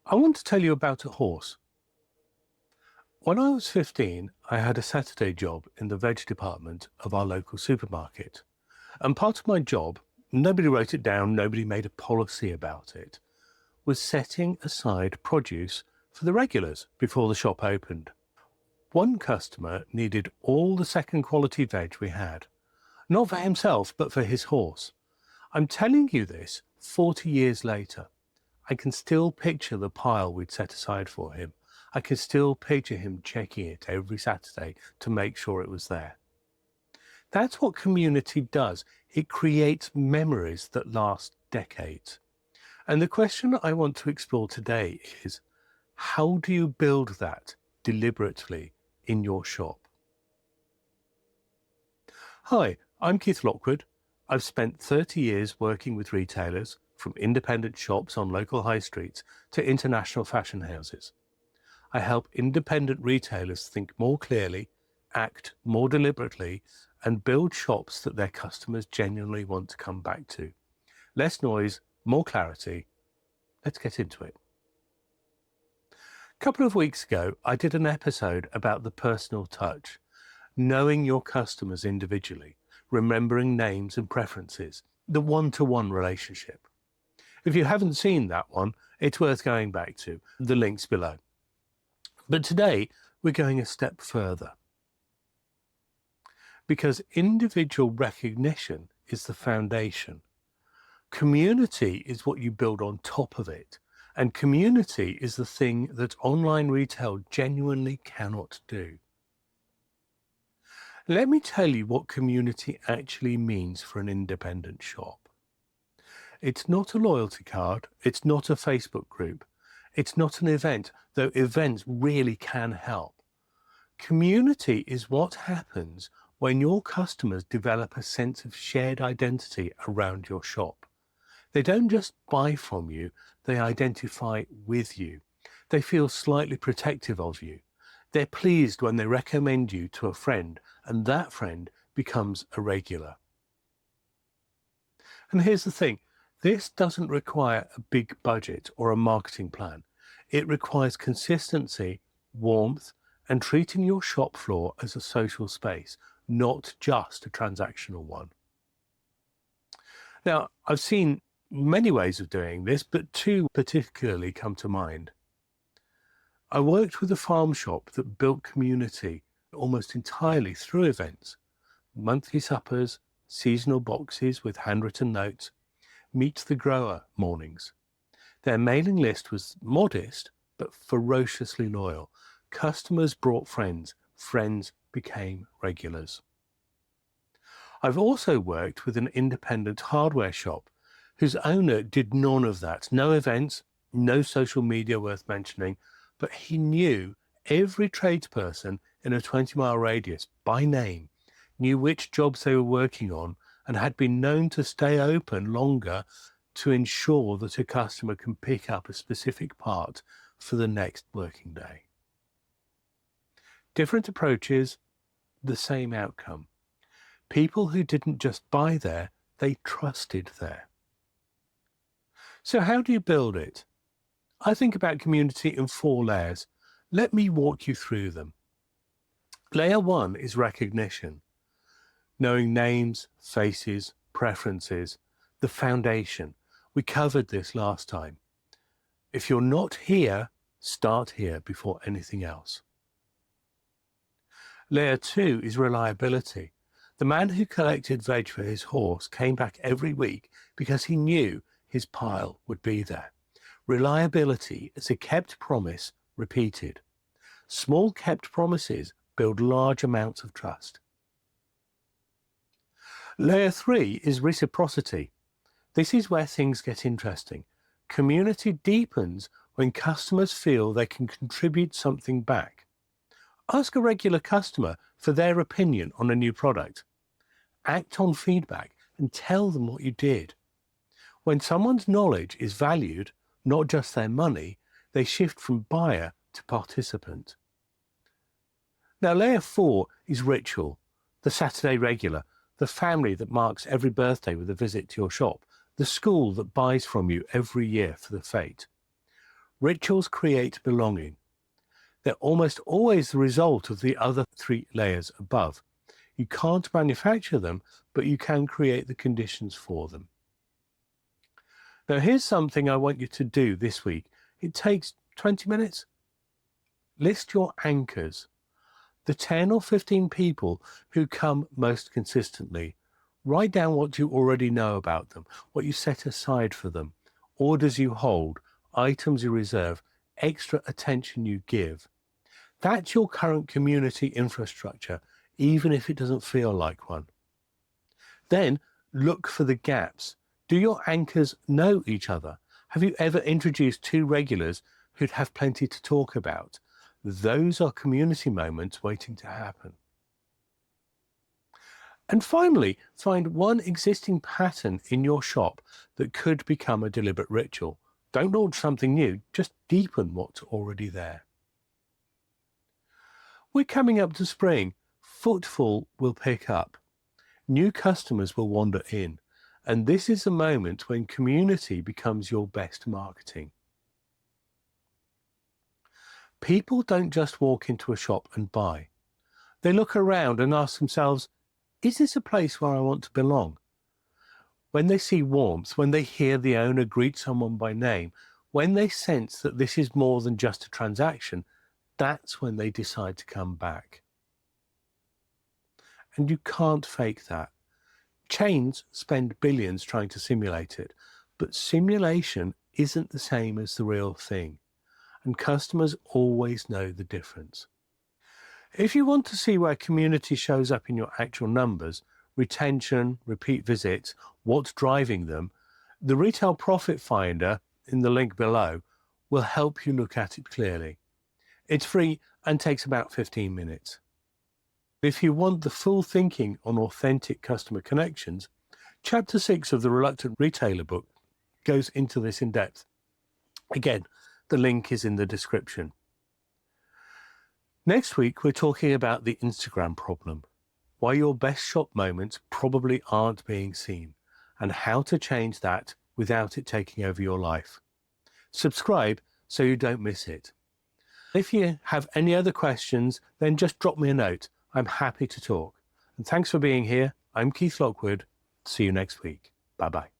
I want to tell you about a horse. When I was 15, I had a Saturday job in the veg department of our local supermarket. And part of my job, nobody wrote it down, nobody made a policy about it, was setting aside produce for the regulars before the shop opened. One customer needed all the second quality veg we had, not for himself, but for his horse. I'm telling you this 40 years later. I can still picture the pile we'd set aside for him. I can still picture him checking it every Saturday to make sure it was there. That's what community does. It creates memories that last decades. And the question I want to explore today is, how do you build that deliberately in your shop? Hi, I'm Keith Lockwood. I've spent 30 years working with retailers, from independent shops on local high streets to international fashion houses. I help independent retailers think more clearly, act more deliberately, and build shops that their customers genuinely want to come back to. Less noise, more clarity. Let's get into it. A couple of weeks ago, I did an episode about the personal touch, knowing your customers individually, remembering names and preferences, the one-to-one relationship. If you haven't seen that one, it's worth going back to. The link's below. But today, we're going a step further. Because individual recognition is the foundation. Community is what you build on top of it. And community is the thing that online retail genuinely cannot do. Let me tell you what community actually means for an independent shop. It's not a loyalty card, it's not a Facebook group, it's not an event, though events really can help. Community is what happens when your customers develop a sense of shared identity around your shop. They don't just buy from you, they identify with you. They feel slightly protective of you. They're pleased when they recommend you to a friend, and that friend becomes a regular. And here's the thing. This doesn't require a big budget or a marketing plan. It requires consistency, warmth, and treating your shop floor as a social space, not just a transactional one. Now, I've seen many ways of doing this, but two particularly come to mind. I worked with a farm shop that built community almost entirely through events, monthly suppers, seasonal boxes with handwritten notes, Meet the Grower mornings. Their mailing list was modest, but ferociously loyal. Customers brought friends. Friends became regulars. I've also worked with an independent hardware shop whose owner did none of that. No events, no social media worth mentioning, but he knew every tradesperson in a 20-mile radius by name, knew which jobs they were working on, and had been known to stay open longer to ensure that a customer can pick up a specific part for the next working day. Different approaches, the same outcome. People who didn't just buy there, they trusted there. So how do you build it? I think about community in 4 layers. Let me walk you through them. Layer 1 is recognition. Knowing names, faces, preferences, the foundation. We covered this last time. If you're not here, start here before anything else. Layer 2 is reliability. The man who collected veg for his horse came back every week because he knew his pile would be there. Reliability is a kept promise repeated. Small kept promises build large amounts of trust. Layer 3 is reciprocity. This is where things get interesting. Community deepens when customers feel they can contribute something back. Ask a regular customer for their opinion on a new product. Act on feedback and tell them what you did. When someone's knowledge is valued, not just their money, they shift from buyer to participant. Now, layer 4 is ritual, the Saturday regular, the family that marks every birthday with a visit to your shop, the school that buys from you every year for the fete. Rituals create belonging. They're almost always the result of the other three layers above. You can't manufacture them, but you can create the conditions for them. Now, here's something I want you to do this week. It takes 20 minutes. List your anchors, the 10 or 15 people who come most consistently. Write down what you already know about them, what you set aside for them, orders you hold, items you reserve, extra attention you give. That's your current community infrastructure, even if it doesn't feel like one. Then look for the gaps. Do your anchors know each other? Have you ever introduced two regulars who'd have plenty to talk about? Those are community moments waiting to happen. And finally, find one existing pattern in your shop that could become a deliberate ritual. Don't launch something new, just deepen what's already there. We're coming up to spring. Footfall will pick up. New customers will wander in. And this is a moment when community becomes your best marketing. People don't just walk into a shop and buy. They look around and ask themselves, is this a place where I want to belong? When they see warmth, when they hear the owner greet someone by name, when they sense that this is more than just a transaction, that's when they decide to come back. And you can't fake that. Chains spend billions trying to simulate it, but simulation isn't the same as the real thing, and customers always know the difference. If you want to see where community shows up in your actual numbers, retention, repeat visits, what's driving them, the Retail Profit Finder in the link below will help you look at it clearly. It's free and takes about 15 minutes. If you want the full thinking on authentic customer connections, Chapter 6 of the Reluctant Retailer book goes into this in depth. Again, the link is in the description. Next week, we're talking about the Instagram problem, why your best shop moments probably aren't being seen, and how to change that without it taking over your life. Subscribe so you don't miss it. If you have any other questions, then just drop me a note. I'm happy to talk. And thanks for being here. I'm Keith Lockwood. See you next week. Bye-bye.